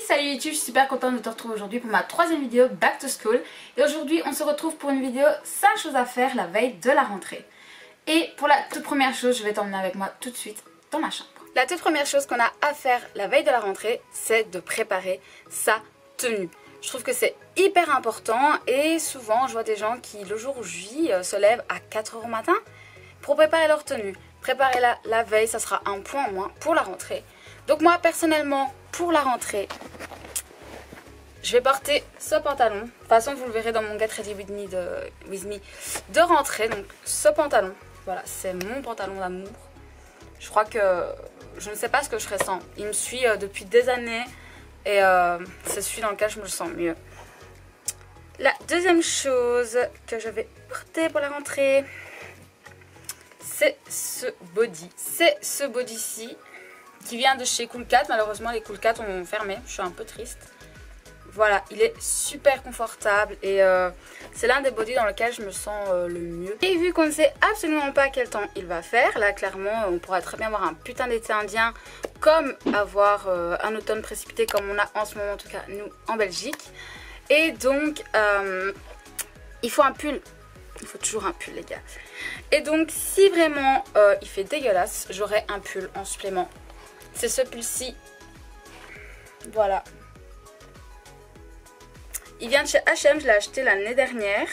Salut YouTube, je suis super contente de te retrouver aujourd'hui pour ma troisième vidéo Back to School. Et aujourd'hui on se retrouve pour une vidéo 5 choses à faire la veille de la rentrée. Et pour la toute première chose, je vais t'emmener avec moi tout de suite dans ma chambre. La toute première chose qu'on a à faire la veille de la rentrée, c'est de préparer sa tenue. Je trouve que c'est hyper important et souvent je vois des gens qui le jour J se lèvent à 4 h au matin pour préparer leur tenue. Préparez-la la veille, ça sera un point en moins pour la rentrée. Donc moi personnellement pour la rentrée, je vais porter ce pantalon. De toute façon vous le verrez dans mon Get Ready With Me de rentrée. Donc ce pantalon, voilà, c'est mon pantalon d'amour. Je crois que je ne sais pas ce que je ferai sans. Il me suit depuis des années et c'est celui dans lequel je me sens mieux. La deuxième chose que je vais porter pour la rentrée, c'est ce body. C'est ce body-ci qui vient de chez Cool Cat. Malheureusement les Cool Cat ont fermé, je suis un peu triste. Voilà, il est super confortable et c'est l'un des bodys dans lequel je me sens le mieux. Et vu qu'on ne sait absolument pas quel temps il va faire, là clairement on pourrait très bien avoir un putain d'été indien comme avoir un automne précipité comme on a en ce moment, en tout cas nous en Belgique. Et donc il faut un pull, il faut toujours un pull les gars. Et donc si vraiment il fait dégueulasse, j'aurai un pull en supplément. C'est ce pull-ci, voilà. Il vient de chez H&M, je l'ai acheté l'année dernière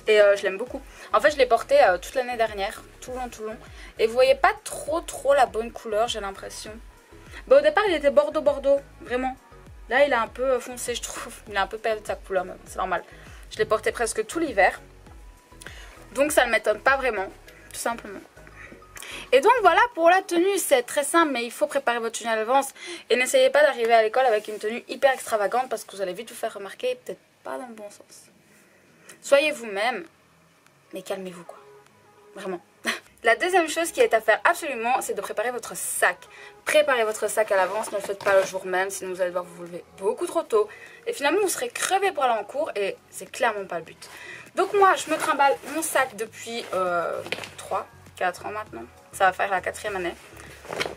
et je l'aime beaucoup. En fait je l'ai porté toute l'année dernière, tout le long. Et vous voyez pas trop la bonne couleur, j'ai l'impression. Bah, au départ il était bordeaux, vraiment. Là il est un peu foncé je trouve, il a un peu perdu sa couleur, mais c'est normal. Je l'ai porté presque tout l'hiver. Donc ça ne m'étonne pas vraiment, tout simplement. Et donc voilà pour la tenue, c'est très simple mais il faut préparer votre tenue à l'avance. Et n'essayez pas d'arriver à l'école avec une tenue hyper extravagante parce que vous allez vite vous faire remarquer et peut-être pas dans le bon sens. Soyez vous-même, mais calmez-vous quoi, vraiment. La deuxième chose qui est à faire absolument, c'est de préparer votre sac. Préparez votre sac à l'avance, ne le faites pas le jour même, sinon vous allez devoir vous lever beaucoup trop tôt. Et finalement vous serez crevé pour aller en cours et c'est clairement pas le but. Donc moi je me trimballe mon sac depuis 3-4 ans maintenant. Ça va faire la 4e année.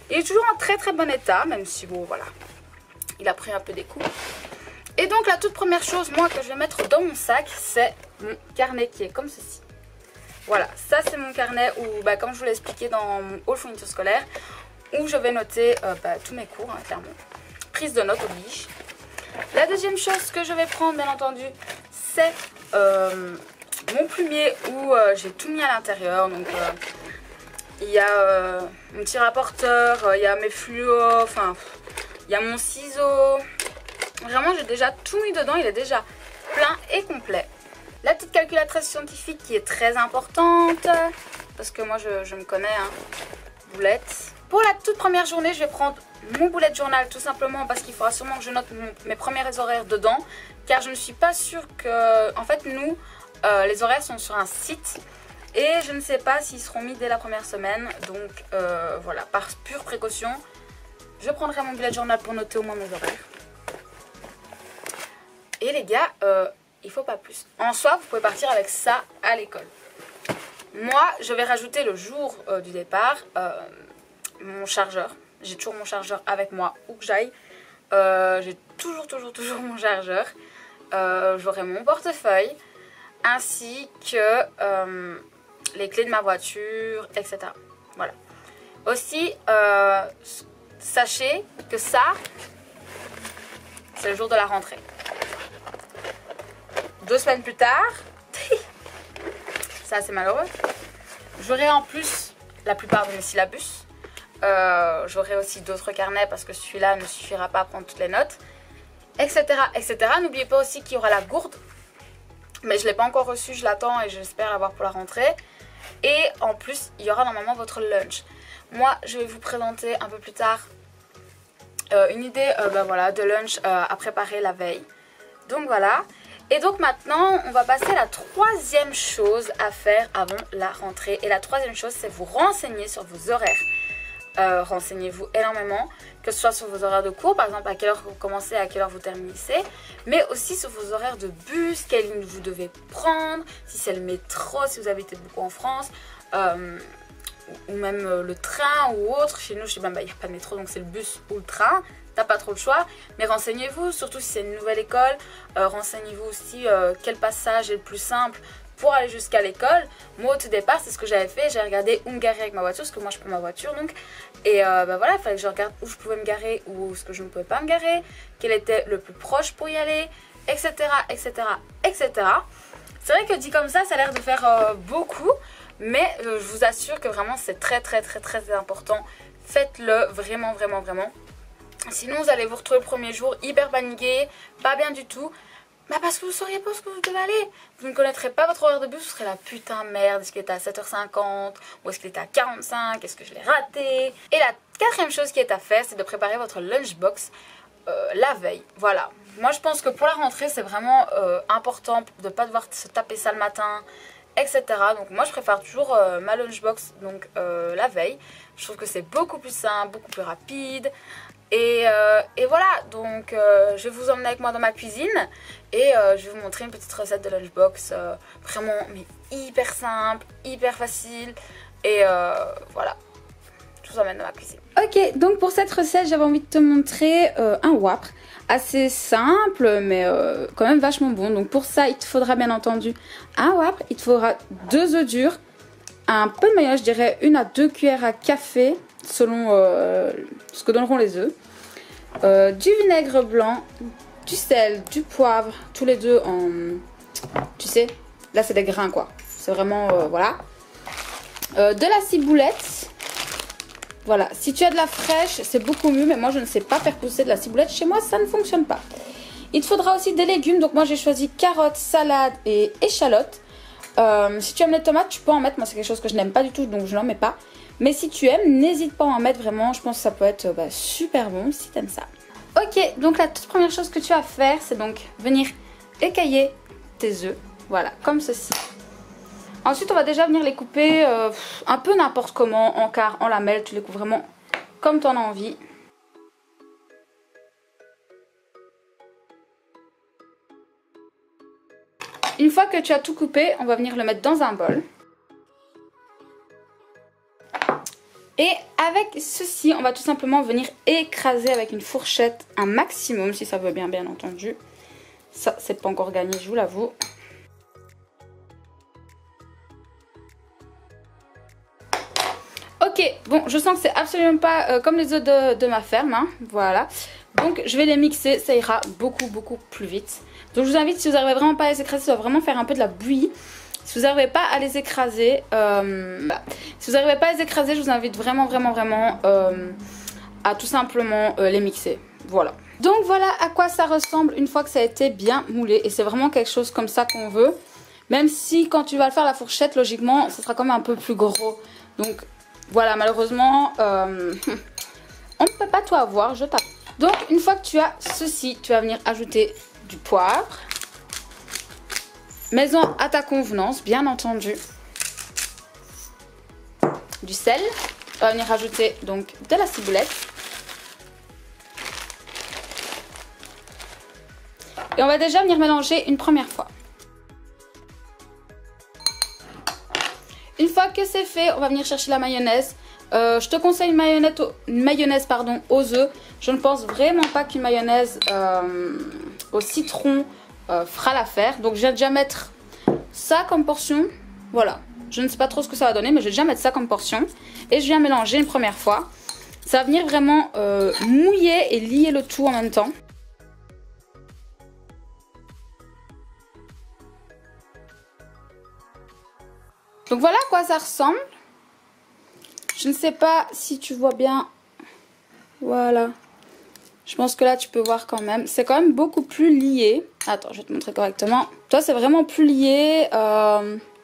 Il est toujours en très bon état, même si bon voilà, il a pris un peu des coups. Et donc la toute première chose moi que je vais mettre dans mon sac, c'est mon carnet qui est comme ceci. Voilà, ça c'est mon carnet où, comme je vous l'ai expliqué dans mon haul fourniture scolaire, où je vais noter tous mes cours, hein, clairement. Prise de notes oblige. La deuxième chose que je vais prendre, bien entendu, c'est mon plumier où j'ai tout mis à l'intérieur. Donc il y a mon petit rapporteur, il y a mes fluos, enfin il y a mon ciseau. Vraiment j'ai déjà tout mis dedans, il est déjà plein et complet. La petite calculatrice scientifique qui est très importante, parce que moi je me connais, hein, boulette. Pour la toute première journée, je vais prendre mon bullet journal tout simplement parce qu'il faudra sûrement que je note mes premiers horaires dedans. Car je ne suis pas sûre que, en fait nous, les horaires sont sur un site. Et je ne sais pas s'ils seront mis dès la première semaine. Donc voilà, par pure précaution, je prendrai mon bullet journal pour noter au moins mes horaires. Et les gars, il faut pas plus. En soi, vous pouvez partir avec ça à l'école. Moi, je vais rajouter le jour du départ mon chargeur. J'ai toujours mon chargeur avec moi où que j'aille. J'ai toujours mon chargeur. J'aurai mon portefeuille ainsi que les clés de ma voiture, etc. Voilà. Aussi, sachez que ça, c'est le jour de la rentrée. 2 semaines plus tard, ça c'est malheureux, j'aurai en plus la plupart de mes syllabus. J'aurai aussi d'autres carnets parce que celui-là ne suffira pas à prendre toutes les notes, etc. N'oubliez pas aussi qu'il y aura la gourde. Mais je ne l'ai pas encore reçue, je l'attends et j'espère l'avoir pour la rentrée. Et en plus, il y aura normalement votre lunch. Moi, je vais vous présenter un peu plus tard une idée voilà, de lunch à préparer la veille. Donc voilà. Et donc maintenant, on va passer à la troisième chose à faire avant la rentrée. Et la troisième chose, c'est vous renseigner sur vos horaires. Renseignez-vous énormément, que ce soit sur vos horaires de cours, par exemple à quelle heure vous commencez, à quelle heure vous terminez, mais aussi sur vos horaires de bus, quelle ligne vous devez prendre, si c'est le métro, si vous habitez beaucoup en France, ou même le train ou autre. Chez nous, je sais même, il n'y a pas de métro, donc c'est le bus ou le train. t'as pas trop le choix. Mais renseignez-vous, surtout si c'est une nouvelle école, renseignez-vous aussi quel passage est le plus simple pour aller jusqu'à l'école. Moi au tout départ c'est ce que j'avais fait, j'ai regardé où me garer avec ma voiture, parce que moi je prends ma voiture donc. Et bah voilà, il fallait que je regarde où je pouvais me garer, ou ce que je ne pouvais pas me garer, quel était le plus proche pour y aller, etc. etc. etc. C'est vrai que dit comme ça a l'air de faire beaucoup, mais je vous assure que vraiment c'est très important. Faites-le vraiment. Sinon vous allez vous retrouver le premier jour hyper paniqué, pas bien du tout. Bah parce que vous ne sauriez pas où ce que vous devez aller. Vous ne connaîtrez pas votre horaire de bus, vous serez la putain merde. Est-ce qu'il était à 7h50 ou est-ce qu'il était à 45? Est-ce que je l'ai raté? Et la quatrième chose qui est à faire, c'est de préparer votre lunchbox la veille. Voilà. Moi je pense que pour la rentrée c'est vraiment important de ne pas devoir se taper ça le matin, etc. Donc moi je préfère toujours ma lunchbox donc la veille. Je trouve que c'est beaucoup plus simple, beaucoup plus rapide. Et voilà, donc je vais vous emmener avec moi dans ma cuisine et je vais vous montrer une petite recette de lunchbox vraiment mais hyper simple, hyper facile et voilà, je vous emmène dans ma cuisine. Ok, donc pour cette recette j'avais envie de te montrer un Whopper assez simple mais quand même vachement bon. Donc pour ça il te faudra bien entendu un Whopper, il te faudra 2 œufs durs, un peu de mayonnaise, je dirais 1 à 2 cuillères à café selon ce que donneront les œufs, du vinaigre blanc, du sel, du poivre, tous les deux en, tu sais, là c'est des grains quoi, c'est vraiment, voilà, de la ciboulette, voilà, si tu as de la fraîche c'est beaucoup mieux, mais moi je ne sais pas faire pousser de la ciboulette, chez moi ça ne fonctionne pas. Il te faudra aussi des légumes, donc moi j'ai choisi carottes, salade et échalotes. Si tu aimes les tomates tu peux en mettre, moi c'est quelque chose que je n'aime pas du tout donc je n'en mets pas. Mais si tu aimes, n'hésite pas à en mettre vraiment, je pense que ça peut être super bon si tu aimes ça. Ok, donc la toute première chose que tu vas faire, c'est donc venir écailler tes œufs, voilà, comme ceci. Ensuite, on va déjà venir les couper un peu n'importe comment, en quart, en lamelles, tu les coupes vraiment comme tu en as envie. Une fois que tu as tout coupé, on va venir le mettre dans un bol. Et avec ceci, on va tout simplement venir écraser avec une fourchette un maximum, si ça veut bien, bien entendu. Ça, c'est pas encore gagné, je vous l'avoue. Ok, bon, je sens que c'est absolument pas comme les œufs de ma ferme, hein, voilà. Donc, je vais les mixer, ça ira beaucoup plus vite. Donc, je vous invite, si vous n'arrivez vraiment pas à les écraser, ça va vraiment faire un peu de la bouillie. Si vous n'arrivez pas à les écraser, si vous n'arrivez pas à les écraser, je vous invite vraiment à tout simplement les mixer. Voilà. Donc voilà à quoi ça ressemble une fois que ça a été bien moulé. Et c'est vraiment quelque chose comme ça qu'on veut. Même si quand tu vas le faire à la fourchette, logiquement, ça sera quand même un peu plus gros. Donc voilà, malheureusement, on ne peut pas tout avoir, je t'avoue. Donc une fois que tu as ceci, tu vas venir ajouter du poivre. Mets-en à ta convenance, bien entendu. Du sel. On va venir rajouter donc de la ciboulette. Et on va déjà venir mélanger une première fois. Une fois que c'est fait, on va venir chercher la mayonnaise. Je te conseille une mayonnaise aux œufs. Je ne pense vraiment pas qu'une mayonnaise au citron fera l'affaire. Donc je vais déjà mettre ça comme portion. Voilà, je ne sais pas trop ce que ça va donner, mais je vais déjà mettre ça comme portion. Et je viens mélanger une première fois. Ça va venir vraiment mouiller et lier le tout en même temps. Donc voilà à quoi ça ressemble. Je ne sais pas si tu vois bien. Voilà. Je pense que là tu peux voir quand même. C'est quand même beaucoup plus lié. Attends, je vais te montrer correctement. Toi c'est vraiment plus lié.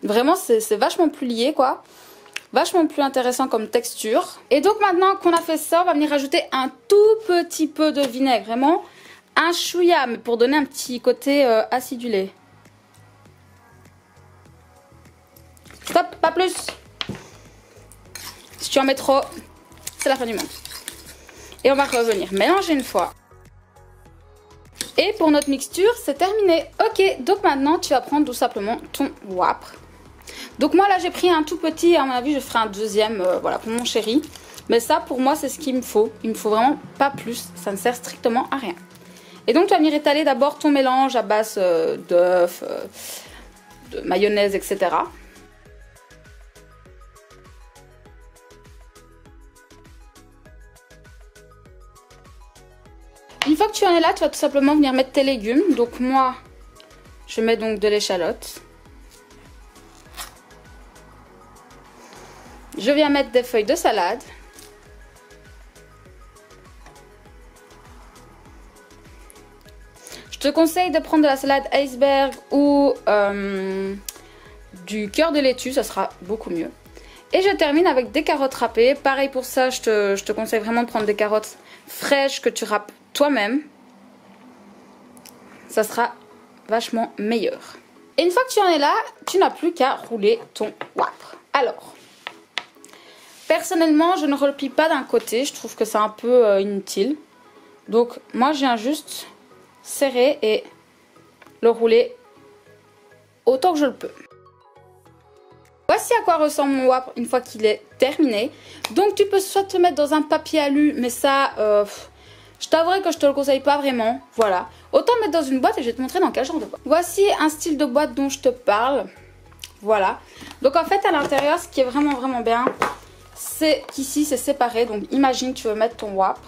Vraiment c'est vachement plus lié quoi. Vachement plus intéressant comme texture. Et donc maintenant qu'on a fait ça, on va venir rajouter un tout petit peu de vinaigre. Vraiment un chouïa, mais pour donner un petit côté acidulé. Stop, pas plus. Si tu en mets trop, c'est la fin du monde. Et on va revenir mélanger une fois. Et pour notre mixture, c'est terminé. Ok, donc maintenant tu vas prendre tout simplement ton Whopper. Donc moi là j'ai pris un tout petit, à mon avis je ferai un deuxième, voilà, pour mon chéri. Mais ça, pour moi, c'est ce qu'il me faut. Il me faut vraiment pas plus. Ça ne sert strictement à rien. Et donc, tu vas venir étaler d'abord ton mélange à base d'œufs, de mayonnaise, etc. Une fois que tu en es là, tu vas tout simplement venir mettre tes légumes. Donc moi, je mets donc de l'échalote. Je viens mettre des feuilles de salade. Je te conseille de prendre de la salade iceberg ou du cœur de laitue, ça sera beaucoup mieux. Et je termine avec des carottes râpées. Pareil pour ça, je te conseille vraiment de prendre des carottes fraîches que tu râpes toi-même. Ça sera vachement meilleur. Et une fois que tu en es là, tu n'as plus qu'à rouler ton wrap. Alors, personnellement, je ne replie pas d'un côté. Je trouve que c'est un peu inutile. Donc, moi, je viens juste serrer et le rouler autant que je le peux. Voici à quoi ressemble mon wrap une fois qu'il est terminé. Donc, tu peux soit te mettre dans un papier alu, mais ça... je t'avouerai que je te le conseille pas vraiment, voilà. Autant le mettre dans une boîte et je vais te montrer dans quel genre de boîte. Voici un style de boîte dont je te parle, voilà. Donc en fait à l'intérieur, ce qui est vraiment bien, c'est qu'ici c'est séparé. Donc imagine tu veux mettre ton wrap.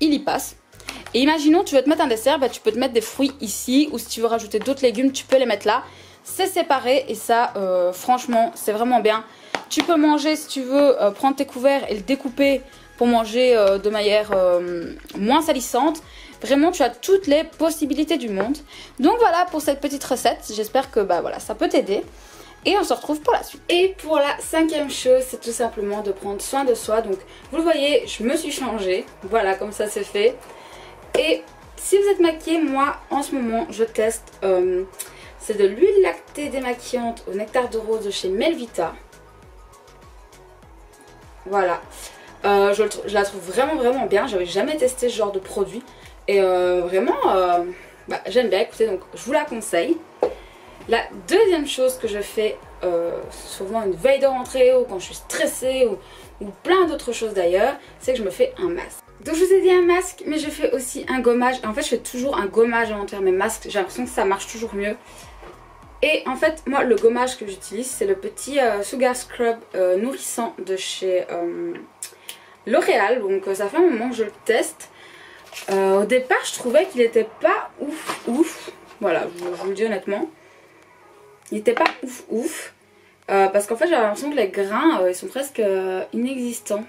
Il y passe. Et imaginons tu veux te mettre un dessert, bah, tu peux te mettre des fruits ici. Ou si tu veux rajouter d'autres légumes, tu peux les mettre là. C'est séparé et ça franchement c'est vraiment bien. Tu peux manger si tu veux, prendre tes couverts et le découper pour manger de manière moins salissante. Vraiment, tu as toutes les possibilités du monde. Donc voilà pour cette petite recette. J'espère que bah, voilà, ça peut t'aider. Et on se retrouve pour la suite. Et pour la 5e chose, c'est tout simplement de prendre soin de soi. Donc vous le voyez, je me suis changée. Voilà, comme ça c'est fait. Et si vous êtes maquillée, moi en ce moment, je teste. C'est de l'huile lactée démaquillante au nectar de rose de chez Melvita. Voilà, je la trouve vraiment bien. J'avais jamais testé ce genre de produit et vraiment bah, j'aime bien. Écoutez, donc je vous la conseille. La deuxième chose que je fais souvent une veille de rentrée ou quand je suis stressée ou plein d'autres choses d'ailleurs, c'est que je me fais un masque. Donc je vous ai dit un masque, mais je fais aussi un gommage. En fait je fais toujours un gommage avant de faire mes masques. J'ai l'impression que ça marche toujours mieux. Et en fait, moi, le gommage que j'utilise, c'est le petit Sugar Scrub nourrissant de chez L'Oréal. Donc, ça fait un moment que je le teste. Au départ, je trouvais qu'il n'était pas ouf. Voilà, je vous le dis honnêtement. Il n'était pas ouf. Parce qu'en fait, j'avais l'impression que les grains, ils sont presque inexistants.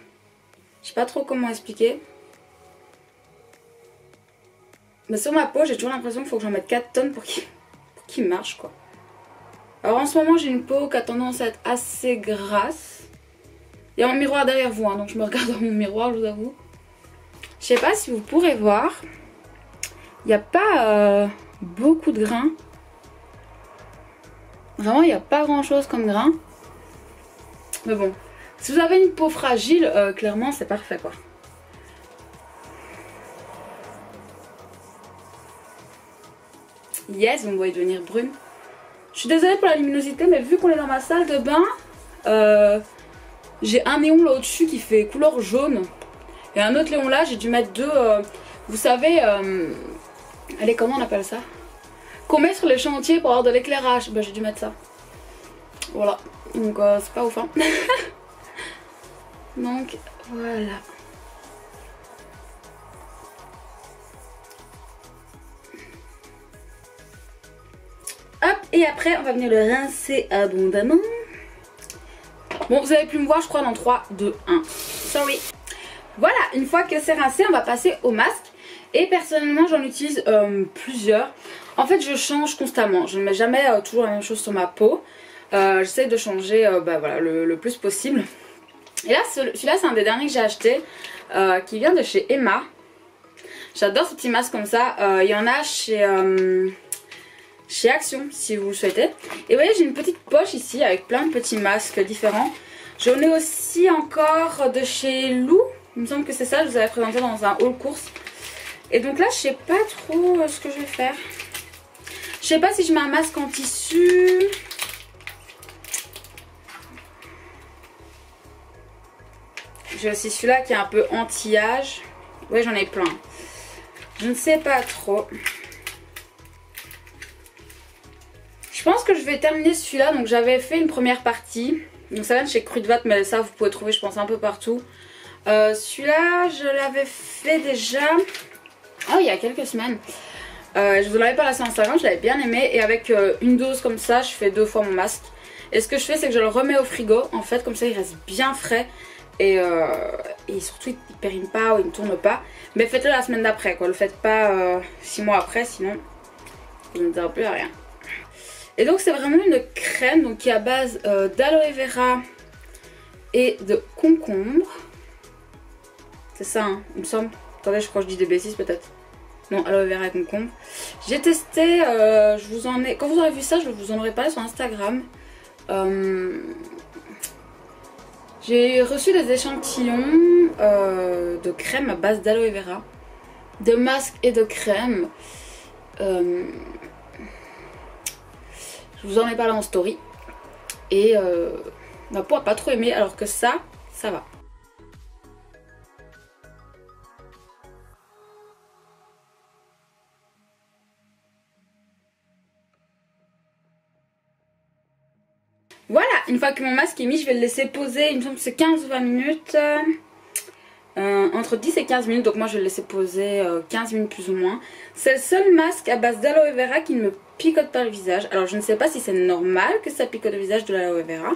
Je sais pas trop comment expliquer. Mais sur ma peau, j'ai toujours l'impression qu'il faut que j'en mette 4 tonnes pour qu'il marche, quoi. Alors en ce moment j'ai une peau qui a tendance à être assez grasse. Il y a un miroir derrière vous, hein, donc je me regarde dans mon miroir, je vous avoue. Je sais pas si vous pourrez voir. Il n'y a pas beaucoup de grains. Vraiment il n'y a pas grand chose comme grains. Mais bon, si vous avez une peau fragile, clairement c'est parfait quoi. Yes, vous me voyez devenir brune. Je suis désolée pour la luminosité, mais vu qu'on est dans ma salle de bain, j'ai un néon là au-dessus qui fait couleur jaune. Et un autre néon là, j'ai dû mettre deux, vous savez, allez, comment on appelle ça? Qu'on met sur les chantiers pour avoir de l'éclairage. Bah j'ai dû mettre ça. Voilà, donc c'est pas ouf hein. Donc voilà. Hop, et après on va venir le rincer abondamment. Bon, vous avez pu me voir je crois dans 3, 2, 1. Sorry. Voilà, une fois que c'est rincé, on va passer au masque. Et personnellement j'en utilise plusieurs. En fait je change constamment, je ne mets jamais toujours la même chose sur ma peau. J'essaie de changer bah, voilà, le plus possible. Et là celui-là c'est un des derniers que j'ai acheté, qui vient de chez Emma. J'adore ce petit masque comme ça, il y en a chez Action si vous le souhaitez. Et vous voyez j'ai une petite poche ici avec plein de petits masques différents. J'en ai aussi encore de chez Lou, il me semble que c'est ça, je vous avais présenté dans un haul course. Et donc là je sais pas trop ce que je vais faire. Je sais pas si je mets un masque en tissu. J'ai aussi celui-là qui est un peu anti-âge. Ouais, j'en ai plein. Je ne sais pas trop. Je pense que je vais terminer celui-là. Donc j'avais fait une première partie. Donc ça vient de chez Kruidvat, mais ça vous pouvez trouver je pense un peu partout. Celui-là je l'avais fait déjà il y a quelques semaines. Je vous en avais parlé sur Instagram, je l'avais bien aimé. Et avec une dose comme ça, je fais 2 fois mon masque. Et ce que je fais, c'est que je le remets au frigo. En fait, comme ça il reste bien frais. Et surtout il périme pas ou il ne tourne pas. Mais faites-le la semaine d'après quoi. Le faites pas 6 mois après, sinon il ne dira plus à rien. Et donc c'est vraiment une crème donc, qui est à base d'aloe vera et de concombre. C'est ça hein, il me semble. Attendez, je crois que je dis des bêtises peut-être. Non, aloe vera et concombre. J'ai testé, quand vous aurez vu ça, je vous en aurai parlé sur Instagram. J'ai reçu des échantillons de crème à base d'aloe vera, de masque et de crème. Je vous en ai parlé en story. Et ma peau a pas trop aimé, alors que ça va. Voilà, une fois que mon masque est mis, je vais le laisser poser, il me semble que c'est 15 ou 20 minutes. Entre 10 et 15 minutes, donc moi je vais le laisser poser 15 minutes plus ou moins. C'est le seul masque à base d'aloe vera qui ne me picote pas le visage. Alors je ne sais pas si c'est normal que ça picote le visage de l'aloe vera.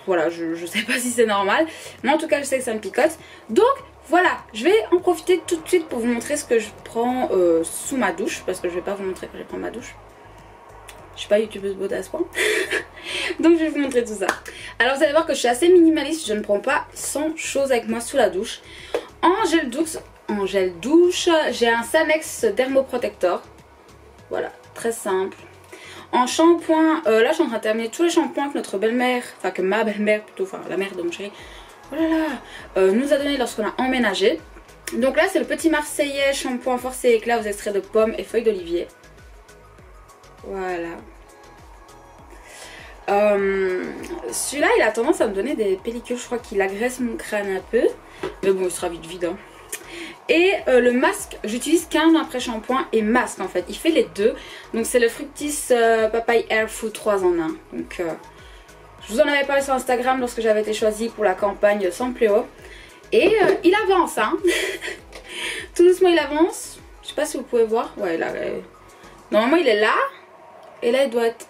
Voilà, je sais pas si c'est normal. Mais en tout cas je sais que ça me picote. Donc voilà, je vais en profiter tout de suite pour vous montrer ce que je prends sous ma douche. Parce que je vais pas vous montrer que je prends ma douche. Je suis pas youtubeuse beauté à ce point. Donc je vais vous montrer tout ça. Alors vous allez voir que je suis assez minimaliste. Je ne prends pas 100 choses avec moi sous la douche. En gel douche, j'ai un Sanex Dermoprotector. Voilà, très simple. En shampoing, là je suis en train de terminer tous les shampoings que notre belle-mère, enfin que ma belle-mère plutôt, enfin la mère de mon chéri, oh là là, nous a donné lorsqu'on a emménagé. Donc là c'est le petit Marseillais shampoing forcé éclat aux extraits de pommes et feuilles d'olivier. Voilà. Celui-là il a tendance à me donner des pellicules, je crois qu'il agresse mon crâne un peu. Mais bon il sera vite vide hein. Et le masque, j'utilise 15 après shampoing et masque en fait, il fait les deux. Donc c'est le Fructis Papaye Air Food 3 en 1. Donc je vous en avais parlé sur Instagram lorsque j'avais été choisie pour la campagne sans pléo. Et il avance hein. Tout doucement il avance. Je sais pas si vous pouvez voir. Ouais là, normalement il est là. Et là il doit être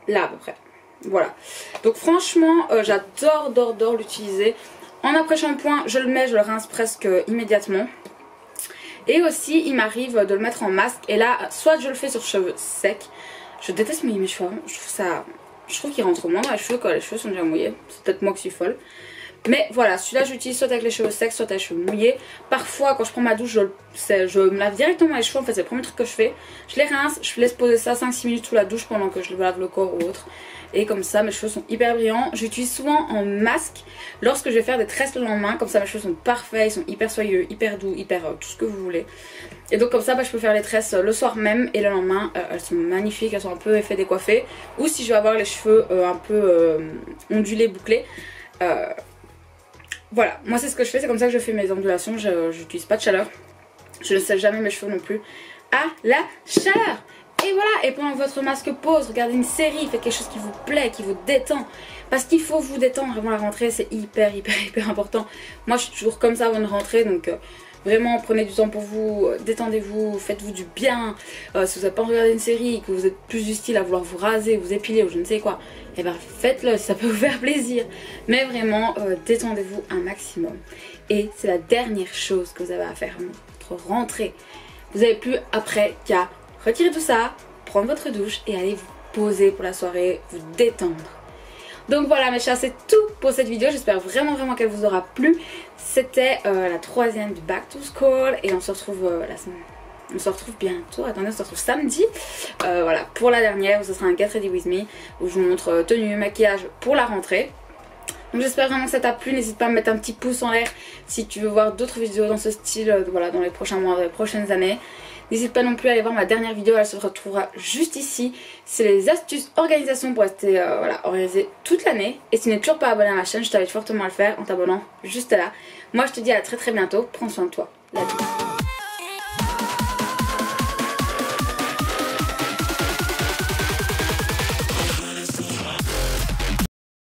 là à peu près. Voilà. Donc franchement j'adore l'utiliser. En après shampoing je le mets, je le rince presque immédiatement. Et aussi il m'arrive de le mettre en masque. Et là soit je le fais sur cheveux secs. Je déteste mouiller mes cheveux avant. Je trouve qu'il rentre moins dans les cheveux quand les cheveux sont déjà mouillés. C'est peut-être moi qui suis folle. Mais voilà, celui-là j'utilise soit avec les cheveux secs, soit avec les cheveux mouillés. Parfois quand je prends ma douche, je me lave directement les cheveux. En fait c'est le premier truc que je fais. Je les rince, je laisse poser ça 5-6 minutes sous la douche pendant que je lave le corps ou autre. Et comme ça mes cheveux sont hyper brillants. J'utilise souvent en masque lorsque je vais faire des tresses le lendemain. Comme ça mes cheveux sont parfaits, ils sont hyper soyeux, hyper doux, hyper tout ce que vous voulez. Et donc comme ça je peux faire les tresses le soir même. Et le lendemain elles sont magnifiques, elles sont un peu effet décoiffées. Ou si je vais avoir les cheveux un peu ondulés, bouclés. Voilà, moi c'est ce que je fais, c'est comme ça que je fais mes ondulations, je n'utilise pas de chaleur. Je ne sèche jamais mes cheveux non plus à la chaleur. Et voilà, et pendant que votre masque pose, regardez une série, faites quelque chose qui vous plaît, qui vous détend. Parce qu'il faut vous détendre avant la rentrée, c'est hyper important. Moi je suis toujours comme ça avant de rentrer, donc vraiment prenez du temps pour vous, détendez-vous, faites-vous du bien. Si vous n'avez pas regardé une série, que vous êtes plus du style à vouloir vous raser, vous épiler ou je ne sais quoi, et ben faites-le si ça peut vous faire plaisir. Mais vraiment détendez-vous un maximum. Et c'est la dernière chose que vous avez à faire pour votre rentrée. Vous n'avez plus après qu'à retirer tout ça, prendre votre douche et aller vous poser pour la soirée, vous détendre. Donc voilà mes chers, c'est tout pour cette vidéo. J'espère vraiment qu'elle vous aura plu. C'était la 3e du Back to School. Et on se retrouve la semaine. On se retrouve bientôt. Attendez, on se retrouve samedi. Voilà, pour la dernière, où ce sera un Get Ready With Me. Où je vous montre tenue, maquillage pour la rentrée. Donc j'espère vraiment que ça t'a plu. N'hésite pas à me mettre un petit pouce en l'air si tu veux voir d'autres vidéos dans ce style, voilà, dans les prochains mois, dans les prochaines années. N'hésite pas non plus à aller voir ma dernière vidéo, elle se retrouvera juste ici. C'est les astuces organisation pour rester voilà, organisé toute l'année. Et si tu n'es toujours pas abonné à ma chaîne, je t'invite fortement à le faire en t'abonnant juste là. Moi je te dis à très bientôt, prends soin de toi. La vie.